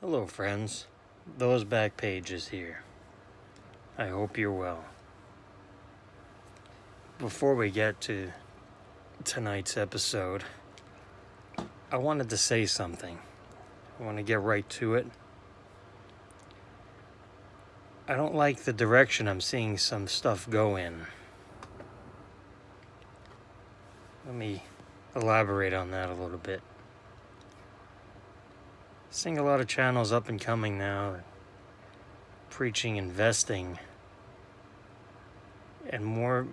Hello, friends. Those Back Pages here. I hope you're well. Before we get to tonight's episode, I wanted to say something. I want to get right to it. I don't like the direction I'm seeing some stuff go in. Let me elaborate on that a little bit. Seeing a lot of channels up and coming now, preaching investing, and more.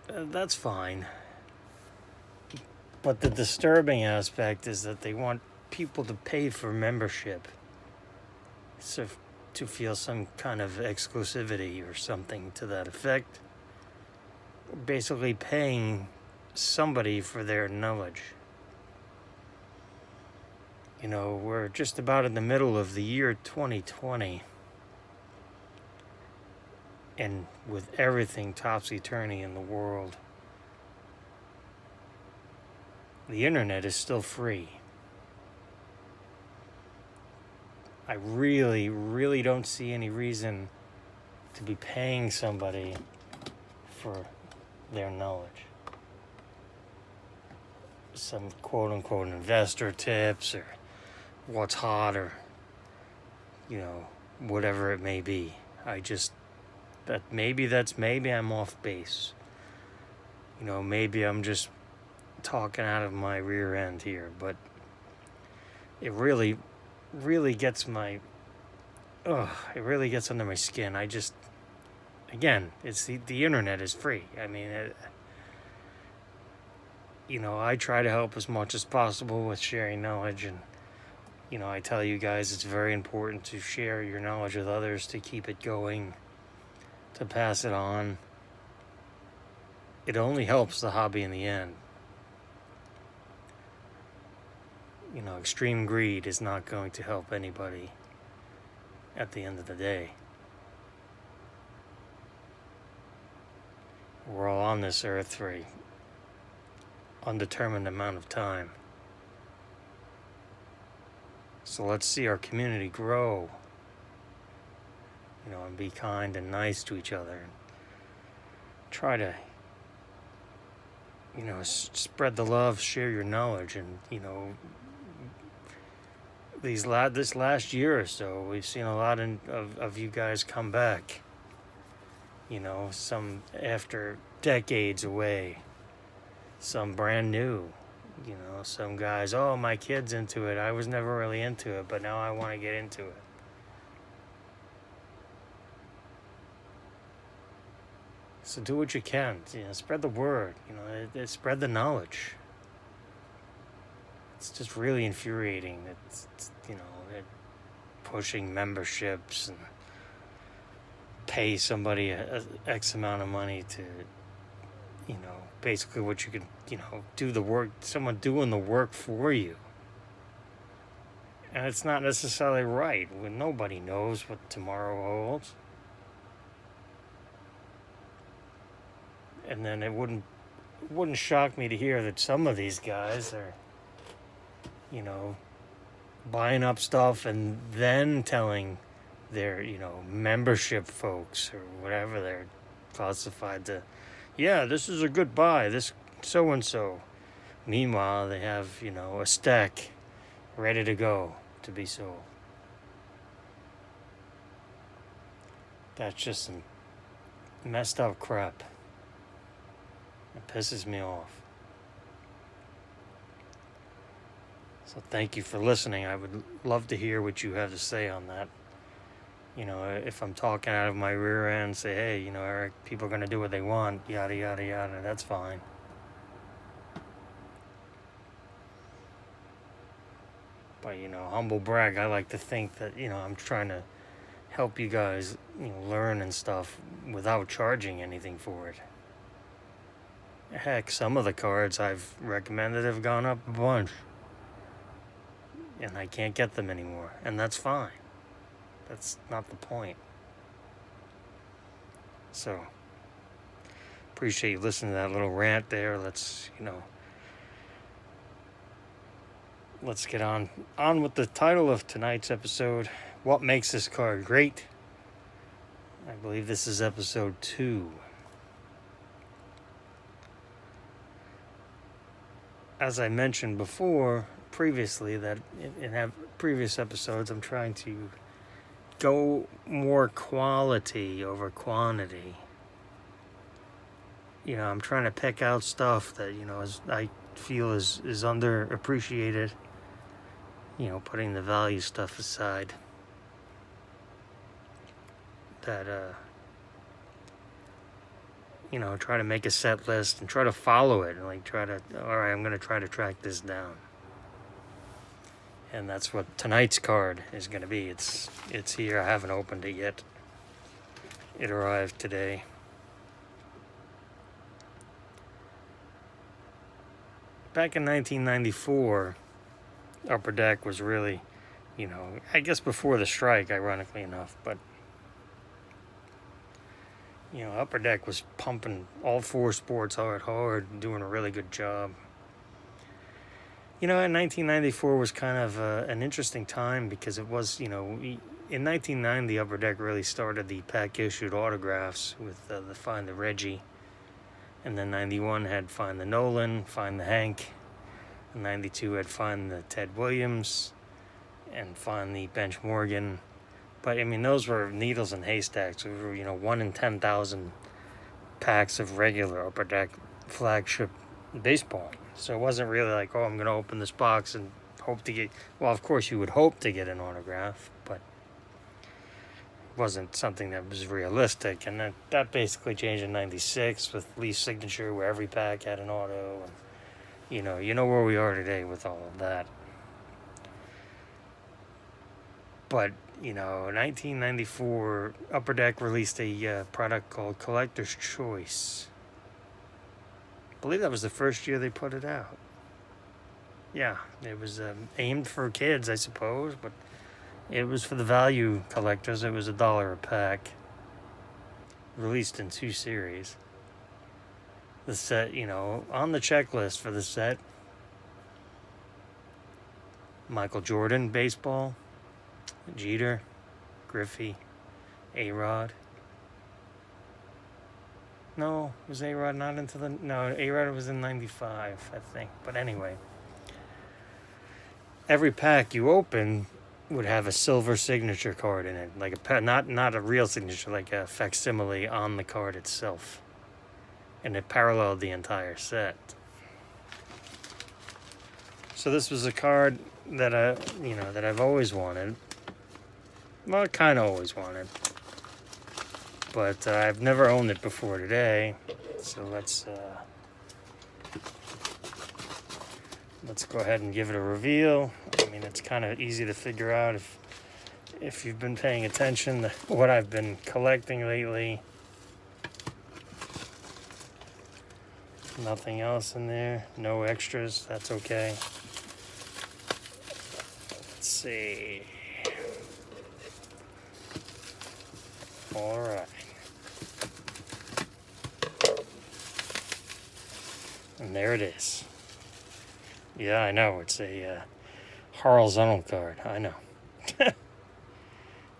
That's fine. But the disturbing aspect is that they want people to pay for membership. So to feel some kind of exclusivity or something to that effect. Basically paying somebody for their knowledge. You know, we're just about in the middle of the year 2020. And with everything topsy-turvy in the world, the internet is still free. I really don't see any reason to be paying somebody for their knowledge. Some quote-unquote investor tips or what's hot or, whatever it may be. Maybe I'm off base. Maybe I'm just talking out of my rear end here, but it really gets it really gets under my skin. It's the internet is free. I mean, I try to help as much as possible with sharing knowledge, and I tell you guys it's very important to share your knowledge with others, to keep it going, to pass it on. It only helps the hobby in the end. Extreme greed is not going to help anybody at the end of the day. We're all on this earth for an undetermined amount of time. So let's see our community grow, and be kind and nice to each other. And try to, spread the love, share your knowledge, and, this last year or so, we've seen a lot of you guys come back. Some after decades away, some brand new. Some guys, oh, my kid's into it. I was never really into it, but now I want to get into it. So do what you can. Spread the word. Spread the knowledge. It's just really infuriating that they're pushing memberships and pay somebody a X amount of money to, basically what you could, do the work, someone doing the work for you. And it's not necessarily right when nobody knows what tomorrow holds. And then it wouldn't shock me to hear that some of these guys are, buying up stuff and then telling their, membership folks or whatever they're classified to, yeah, this is a good buy, this so-and-so. Meanwhile, they have, a stack ready to go to be sold. That's just some messed up crap. It pisses me off. So thank you for listening. I would love to hear what you have to say on that. If I'm talking out of my rear end, say, hey, Eric, people are going to do what they want, yada, yada, yada, that's fine. But, humble brag, I like to think that, I'm trying to help you guys, learn and stuff without charging anything for it. Heck, some of the cards I've recommended have gone up a bunch. And I can't get them anymore. And that's fine. That's not the point. So, appreciate you listening to that little rant there. Let's, let's get on with the title of tonight's episode. What makes this card great? I believe this is episode 2. As I mentioned previously, that in previous episodes, I'm trying to go more quality over quantity. I'm trying to pick out stuff that, I feel is underappreciated. Putting the value stuff aside. That, try to make a set list and try to follow it. And alright, I'm going to try to track this down. And that's what tonight's card is going to be. It's here. I haven't opened it yet. It arrived today. Back in 1994, Upper Deck was really, I guess before the strike, ironically enough, but Upper Deck was pumping all 4 sports hard, doing a really good job. In 1994 was kind of an interesting time because it was, in 1990, Upper Deck really started the pack-issued autographs with the Find the Reggie. And then 91 had Find the Nolan, Find the Hank. And 92 had Find the Ted Williams and Find the Bench Morgan. But, those were needles and haystacks. Those were, 1 in 10,000 packs of regular Upper Deck flagship baseball. So it wasn't really like, I'm going to open this box and hope to get... Well, of course, you would hope to get an autograph, but it wasn't something that was realistic. And that basically changed in 96 with Leaf's signature, where every pack had an auto. And, you know where we are today with all of that. But, 1994, Upper Deck released a product called Collector's Choice. I believe that was the first year they put it out. Yeah, it was aimed for kids, I suppose, but it was for the value collectors. It was $1 a pack. Released in 2 series. The set, on the checklist for the set, Michael Jordan baseball, Jeter, Griffey, A-Rod. No, was A-Rod not into the... No, A-Rod was in 95, I think. But anyway, every pack you open would have a silver signature card in it. Like not a real signature, like a facsimile on the card itself. And it paralleled the entire set. So this was a card that that I've always wanted. Well, kind of always wanted. But I've never owned it before today. So let's go ahead and give it a reveal. It's kind of easy to figure out if you've been paying attention to what I've been collecting lately. Nothing else in there. No extras. That's okay. Let's see. All right. And there it is. Yeah, I know. It's a horizontal card. I know.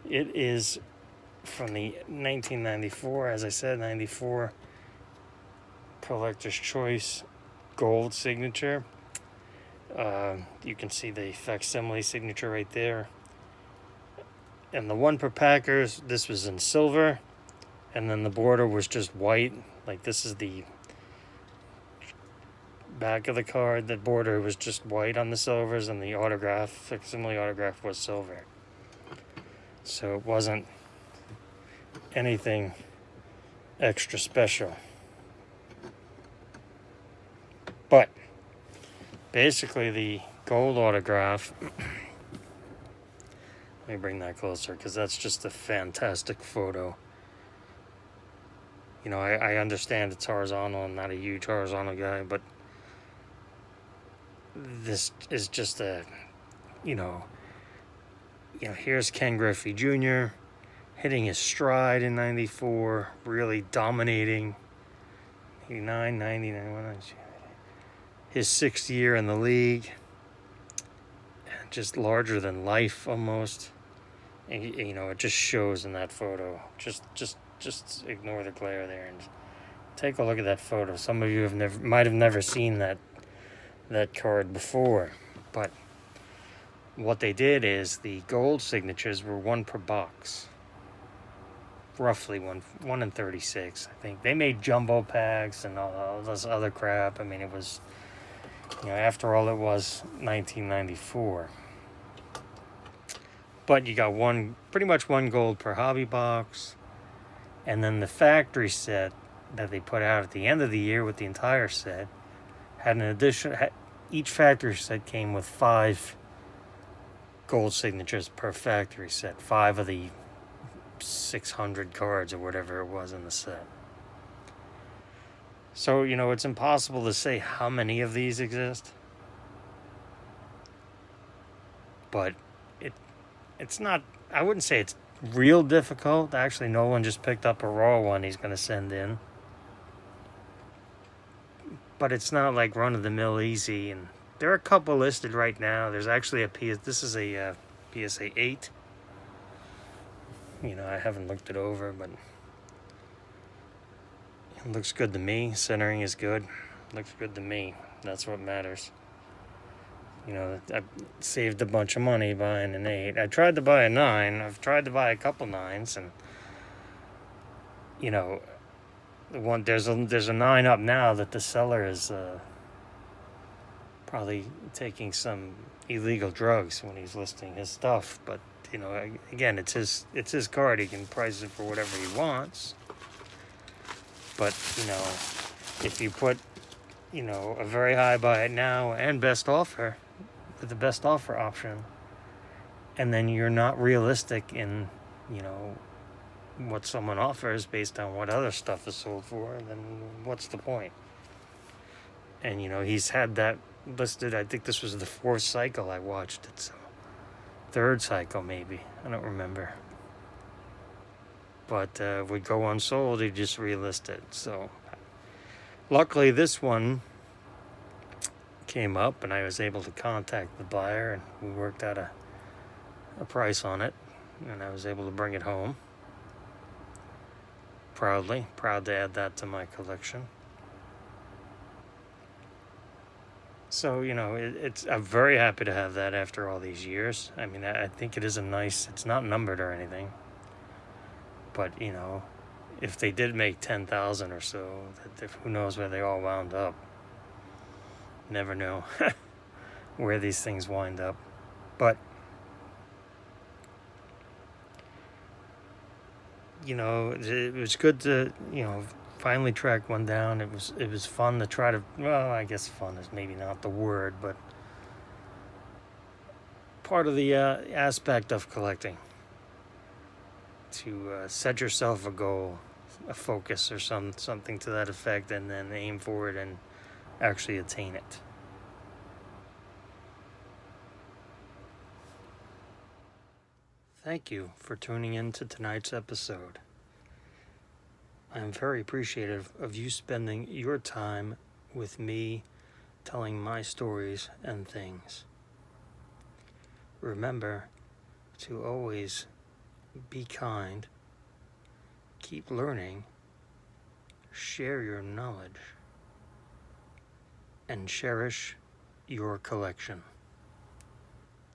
It is from the 1994, as I said, 94 Collector's Choice gold signature. You can see the facsimile signature right there. And the one per packers, this was in silver, and then the border was just white. Like, this is the back of the card. The border was just white on the silvers, and the facsimile autograph was silver. So it wasn't anything extra special. But basically the gold autograph, let me bring that closer because that's just a fantastic photo. I understand it's horizontal. I'm not a huge horizontal guy, but this is just here's Ken Griffey Jr. hitting his stride in 94, really dominating. 89, 90, 91, his 6th year in the league. just larger than life almost. And, it just shows in that photo. Just ignore the glare there and take a look at that photo. Some of you might have never seen that card before, but what they did is the gold signatures were one per box, roughly one in 36. I think they made jumbo packs and all this other crap. I mean, it was, after all, it was 1994. But you got pretty much one gold per hobby box, and then the factory set that they put out at the end of the year with the entire set had an addition. Each factory set came with 5 gold signatures per factory set, 5 of the 600 cards or whatever it was in the set. So, it's impossible to say how many of these exist, but it's not, I wouldn't say it's real difficult. Actually, Nolan just picked up a raw one he's going to send in. But it's not like run-of-the-mill easy. And there are a couple listed right now. There's actually this is a PSA 8. I haven't looked it over, but it looks good to me. Centering is good. Looks good to me. That's what matters. I saved a bunch of money buying an 8. I tried to buy a 9. I've tried to buy a couple 9s, and there's a 9 up now that the seller is probably taking some illegal drugs when he's listing his stuff. But again, it's his card. He can price it for whatever he wants. But if you put a very high buy it now and best offer, with the best offer option, and then you're not realistic in what someone offers based on what other stuff is sold for, then what's the point? And he's had that listed. I think this was the 4th cycle I watched it, so 3rd cycle maybe, I don't remember, but would go unsold. He'd just relist it. So luckily this one came up, and I was able to contact the buyer, and we worked out a price on it, and I was able to bring it home. Proud to add that to my collection. So I'm very happy to have that after all these years. I mean, I think it is it's not numbered or anything, but if they did make 10,000 or so, who knows where they all wound up. Never know where these things wind up. But it was good to finally track one down. It was fun to try to, well, I guess fun is maybe not the word, but part of the aspect of collecting, to set yourself a goal, a focus, or something to that effect, and then aim for it and actually attain it. Thank you for tuning in to tonight's episode. I am very appreciative of you spending your time with me, telling my stories and things. Remember to always be kind, keep learning, share your knowledge, and cherish your collection.